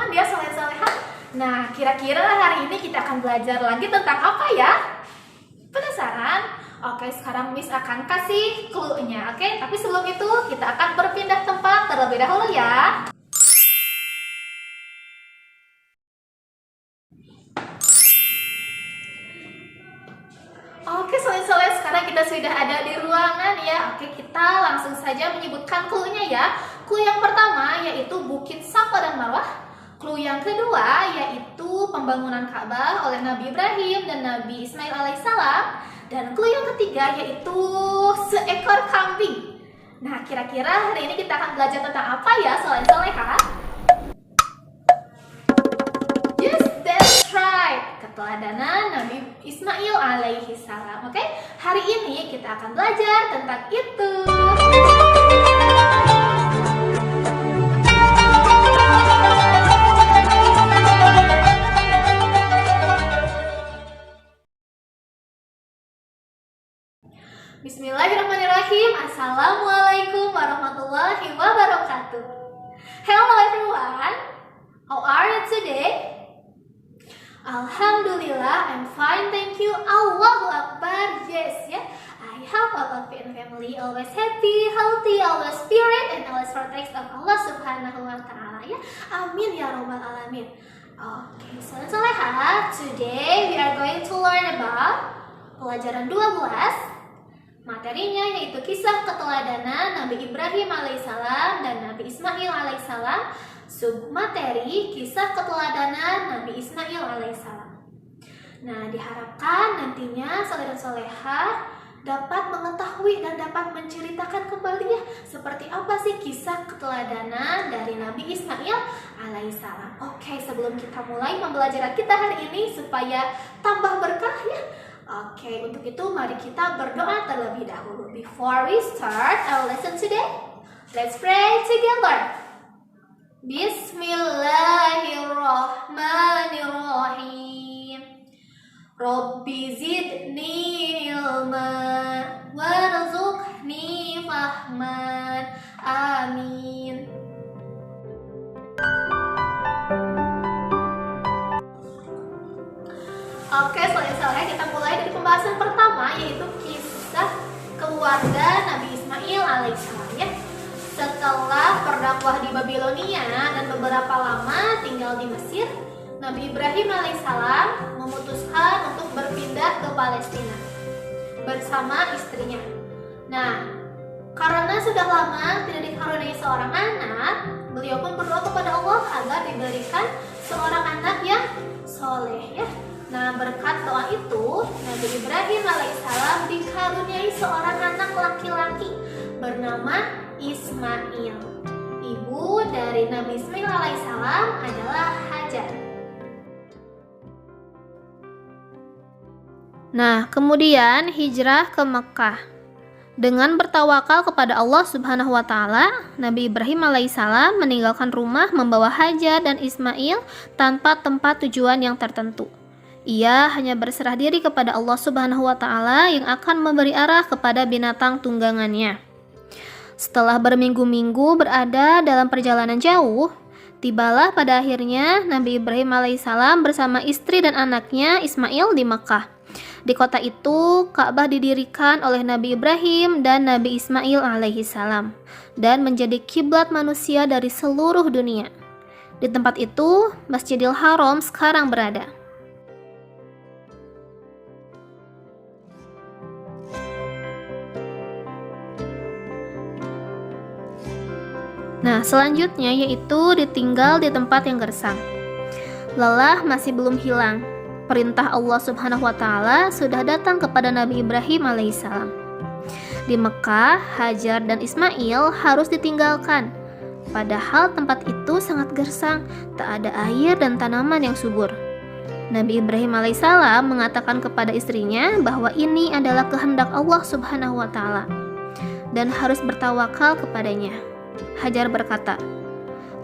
teman-teman ya soleh-soleha. Nah, kira-kira hari ini kita akan belajar lagi tentang apa ya? Penasaran? Oke, sekarang Miss akan kasih clue-nya, oke? Tapi sebelum itu, kita akan berpindah tempat terlebih dahulu ya. Oke, soleh-soleh, sekarang kita sudah ada di ruangan ya. Oke, kita langsung saja menyebutkan clue-nya ya. Clue yang pertama yaitu Bukit Safa dan Marwah. Clue yang kedua yaitu pembangunan Ka'bah oleh Nabi Ibrahim dan Nabi Ismail alaihissalam. Dan clue yang ketiga yaitu seekor kambing. Nah, kira-kira hari ini kita akan belajar tentang apa ya, soleh-soleha? Yes, that's right. Keteladanan Nabi Ismail alaihi salam. Oke, hari ini kita akan belajar tentang itu. Bismillahirrahmanirrahim. Assalamualaikum warahmatullahi wabarakatuh. Hello everyone. How are you today? Alhamdulillah, I'm fine, thank you. Allahu Akbar. Yes, yeah. I hope all of you and family always happy, healthy, always spirit, and always protect of Allah Subhanahu wa Ta'ala. Ya, amin ya robbal alamin. Okay, soleha. Today we are going to learn about pelajaran 12. Materinya yaitu kisah keteladanan Nabi Ibrahim alaihissalam dan Nabi Ismail alaihissalam. Submateri kisah keteladanan Nabi Ismail alaihissalam. Nah, diharapkan nantinya soleh dan soleha dapat mengetahui dan dapat menceritakan kembali ya, seperti apa sih kisah keteladanan dari Nabi Ismail alaihissalam. Oke, sebelum kita mulai pembelajaran kita hari ini supaya tambah berkah ya. Oke, untuk itu mari kita berdoa terlebih dahulu. Before we start our lesson today, let's pray together. Bismillahirrahmanirrahim. Rabbi zidni ilma warzuqni fahman. Amin. Oke, soleh-soleh, kita mulai dari pembahasan pertama yaitu kisah keluarga Nabi Ismail alaihissalam ya. Setelah berdakwah di Babilonia dan beberapa lama tinggal di Mesir, Nabi Ibrahim alaihissalam memutuskan untuk berpindah ke Palestina bersama istrinya. Nah, karena sudah lama tidak dikaruniai seorang anak, beliau pun berdoa kepada Allah agar diberikan seorang anak yang soleh ya. Nah, berkat doa itu, Nabi Ibrahim alaihissalam dikaruniai seorang anak laki-laki bernama Ismail. Ibu dari Nabi Ismail alaihissalam adalah Hajar. Nah, kemudian hijrah ke Mekah. Dengan bertawakal kepada Allah Subhanahu wa Ta'ala, Nabi Ibrahim alaihissalam meninggalkan rumah membawa Hajar dan Ismail tanpa tempat tujuan yang tertentu. Ia hanya berserah diri kepada Allah Subhanahu wa Ta'ala yang akan memberi arah kepada binatang tunggangannya. Setelah berminggu-minggu berada dalam perjalanan jauh, tibalah pada akhirnya Nabi Ibrahim alaihissalam bersama istri dan anaknya Ismail di Makkah. Di kota itu, Ka'bah didirikan oleh Nabi Ibrahim dan Nabi Ismail alaihissalam dan menjadi kiblat manusia dari seluruh dunia. Di tempat itu, Masjidil Haram sekarang berada. Nah, selanjutnya yaitu ditinggal di tempat yang gersang. Lelah masih belum hilang. Perintah Allah Subhanahu wa Ta'ala sudah datang kepada Nabi Ibrahim alaihissalam. Di Mekah, Hajar dan Ismail harus ditinggalkan. Padahal tempat itu sangat gersang, tak ada air dan tanaman yang subur. Nabi Ibrahim alaihissalam mengatakan kepada istrinya bahwa ini adalah kehendak Allah Subhanahu wa Ta'ala dan harus bertawakal kepadanya. Hajar berkata,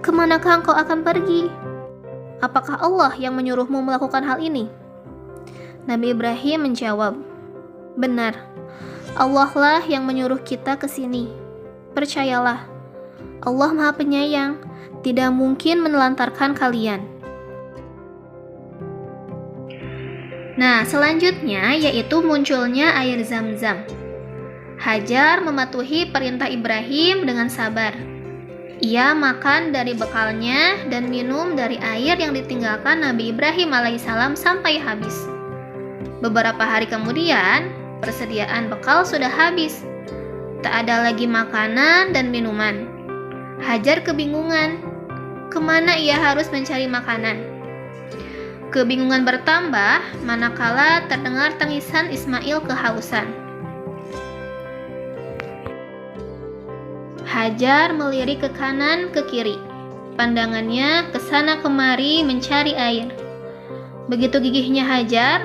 "Kemanakah engkau akan pergi? Apakah Allah yang menyuruhmu melakukan hal ini?" Nabi Ibrahim menjawab, "Benar, Allah lah yang menyuruh kita ke sini. Percayalah, Allah Maha Penyayang, tidak mungkin menelantarkan kalian. Nah, selanjutnya yaitu munculnya air Zam-Zam. Hajar mematuhi perintah Ibrahim dengan sabar. Ia makan dari bekalnya dan minum dari air yang ditinggalkan Nabi Ibrahim alaihissalam sampai habis. Beberapa hari kemudian, persediaan bekal sudah habis. Tak ada lagi makanan dan minuman. Hajar kebingungan, kemana ia harus mencari makanan. Kebingungan bertambah manakala terdengar tangisan Ismail kehausan. Hajar melirik ke kanan ke kiri. Pandangannya ke sana kemari mencari air. Begitu gigihnya Hajar,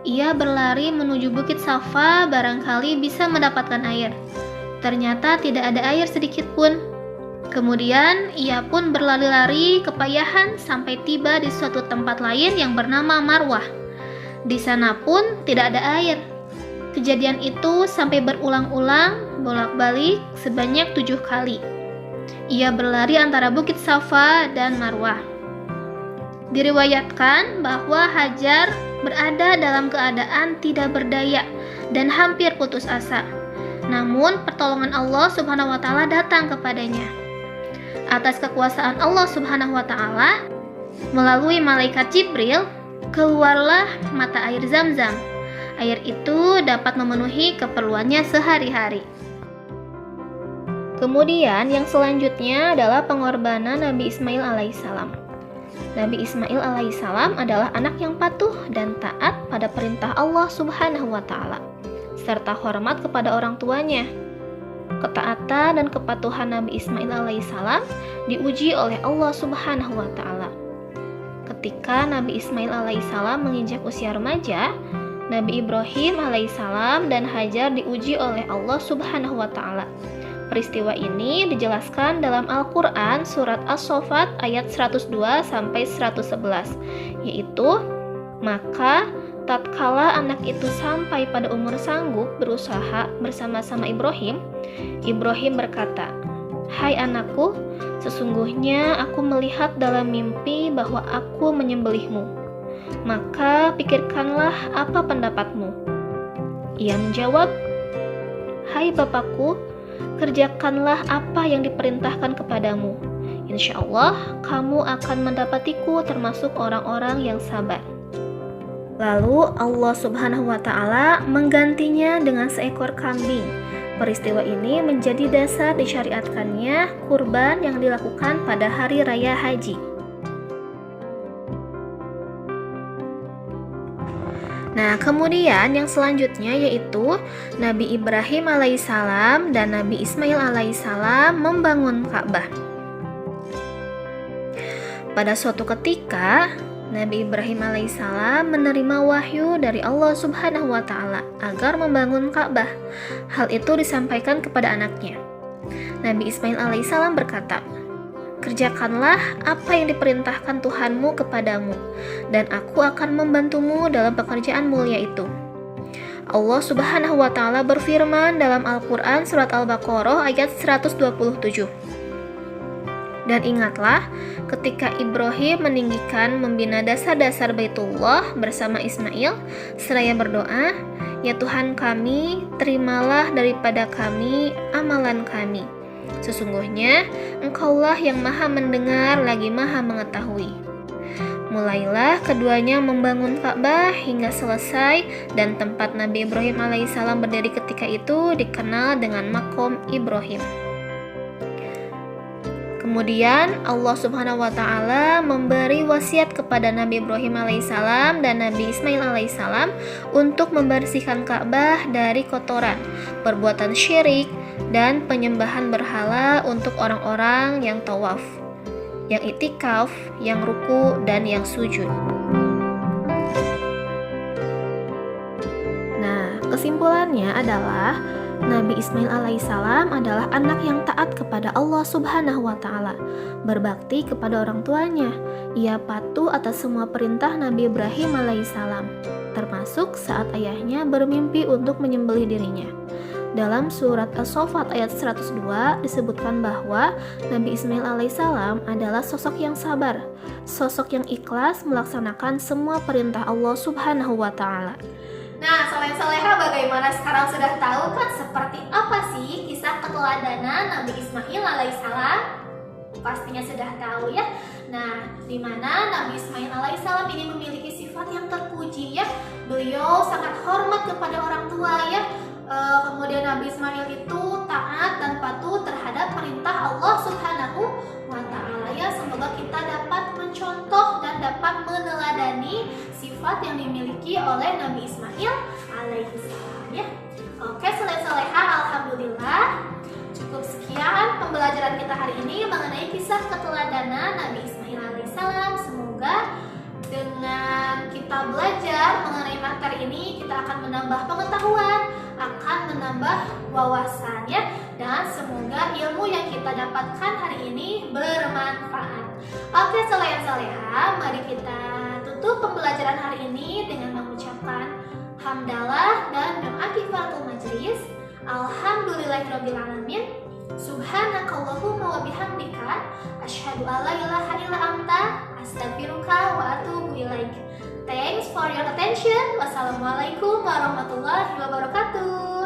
ia berlari menuju Bukit Safa barangkali bisa mendapatkan air. Ternyata tidak ada air sedikit pun. Kemudian ia pun berlari-lari kepayahan sampai tiba di suatu tempat lain yang bernama Marwah. Di sana pun tidak ada air. Kejadian itu sampai berulang-ulang, bolak-balik sebanyak 7 kali. Ia berlari antara Bukit Safa dan Marwah. Diriwayatkan bahwa Hajar berada dalam keadaan tidak berdaya dan hampir putus asa. Namun pertolongan Allah Subhanahu wa taala datang kepadanya. Atas kekuasaan Allah Subhanahu wa taala, melalui malaikat Jibril, keluarlah mata air Zam-Zam. Air itu dapat memenuhi keperluannya sehari-hari. Kemudian yang selanjutnya adalah pengorbanan Nabi Ismail alaihissalam. Nabi Ismail alaihissalam adalah anak yang patuh dan taat pada perintah Allah Subhanahu wa taala, serta hormat kepada orang tuanya. Ketaatan dan kepatuhan Nabi Ismail alaihissalam diuji oleh Allah Subhanahu wa taala. Ketika Nabi Ismail alaihissalam menginjak usia remaja, Nabi Ibrahim alaihissalam dan Hajar diuji oleh Allah Subhanahu wa taala. Peristiwa ini dijelaskan dalam Al-Qur'an surat As-Saffat ayat 102 sampai 111, yaitu maka tatkala anak itu sampai pada umur sanggup berusaha bersama-sama Ibrahim, Ibrahim berkata, "Hai anakku, sesungguhnya aku melihat dalam mimpi bahwa aku menyembelihmu. Maka pikirkanlah apa pendapatmu." Ia menjawab, "Hai bapakku, kerjakanlah apa yang diperintahkan kepadamu. Insya Allah kamu akan mendapatiku termasuk orang-orang yang sabar." Lalu Allah Subhanahu wa taala menggantinya dengan seekor kambing. Peristiwa ini menjadi dasar disyariatkannya kurban yang dilakukan pada hari raya haji. Nah, kemudian yang selanjutnya yaitu Nabi Ibrahim alaihissalam dan Nabi Ismail alaihissalam membangun Ka'bah. Pada suatu ketika, Nabi Ibrahim alaihissalam menerima wahyu dari Allah Subhanahu wa taala agar membangun Ka'bah. Hal itu disampaikan kepada anaknya. Nabi Ismail alaihissalam berkata, "Kerjakanlah apa yang diperintahkan Tuhanmu kepadamu, dan aku akan membantumu dalam pekerjaan mulia itu." Allah Subhanahu wa taala berfirman dalam Al-Qur'an surat Al-Baqarah ayat 127. Dan ingatlah ketika Ibrahim meninggikan membina dasar-dasar Baitullah bersama Ismail, seraya berdoa, "Ya Tuhan kami, terimalah daripada kami amalan kami. Sesungguhnya Engkaulah yang maha mendengar lagi maha mengetahui." Mulailah keduanya membangun Ka'bah hingga selesai, dan tempat Nabi Ibrahim alaihissalam berdiri ketika itu dikenal dengan Maqam Ibrahim. Kemudian Allah Subhanahu wa taala memberi wasiat kepada Nabi Ibrahim alaihissalam dan Nabi Ismail alaihissalam untuk membersihkan Ka'bah dari kotoran, perbuatan syirik, dan penyembahan berhala untuk orang-orang yang tawaf, yang i'tikaf, yang ruku, dan yang sujud. Nah, kesimpulannya adalah Nabi Ismail alaihissalam adalah anak yang taat kepada Allah Subhanahu wa taala, berbakti kepada orang tuanya. Ia patuh atas semua perintah Nabi Ibrahim alaihissalam, termasuk saat ayahnya bermimpi untuk menyembelih dirinya. Dalam surat As-Saffat ayat 102 disebutkan bahwa Nabi Ismail alaihissalam adalah sosok yang sabar, sosok yang ikhlas melaksanakan semua perintah Allah Subhanahu wa Ta'ala. Nah, soleh-soleha bagaimana sekarang sudah tahu kan seperti apa sih kisah keteladanan Nabi Ismail alaihissalam? Pastinya sudah tahu ya. Nah, di mana Nabi Ismail alaihissalam ini memiliki sifat yang terpuji ya. Beliau sangat hormat kepada orang tua ya. Kemudian Nabi Ismail itu taat dan patuh terhadap perintah Allah Subhanahu wa Ta'ala ya. Semoga kita dapat mencontoh dan dapat meneladani sifat yang dimiliki oleh Nabi Ismail alaihissalam ya. Oke, soleh-soleha, alhamdulillah. Cukup sekian pembelajaran kita hari ini mengenai kisah keteladanan Nabi Ismail alaihissalam. Semoga dengan kita belajar mengenai materi ini kita akan menambah pengetahuan, akan menambah wawasan ya, dan semoga ilmu yang kita dapatkan hari ini bermanfaat. Oke, soleha, mari kita tutup pembelajaran hari ini dengan mengucapkan hamdalah dan doa kifaratul majlis. Alhamdulillahirabbil alamin. Subhanakallahumma wa bihamdika asyhadu an la ilaha illa anta astaghfiruka wa atubu ilaik. Thanks for your attention. Wassalamualaikum warahmatullahi wabarakatuh.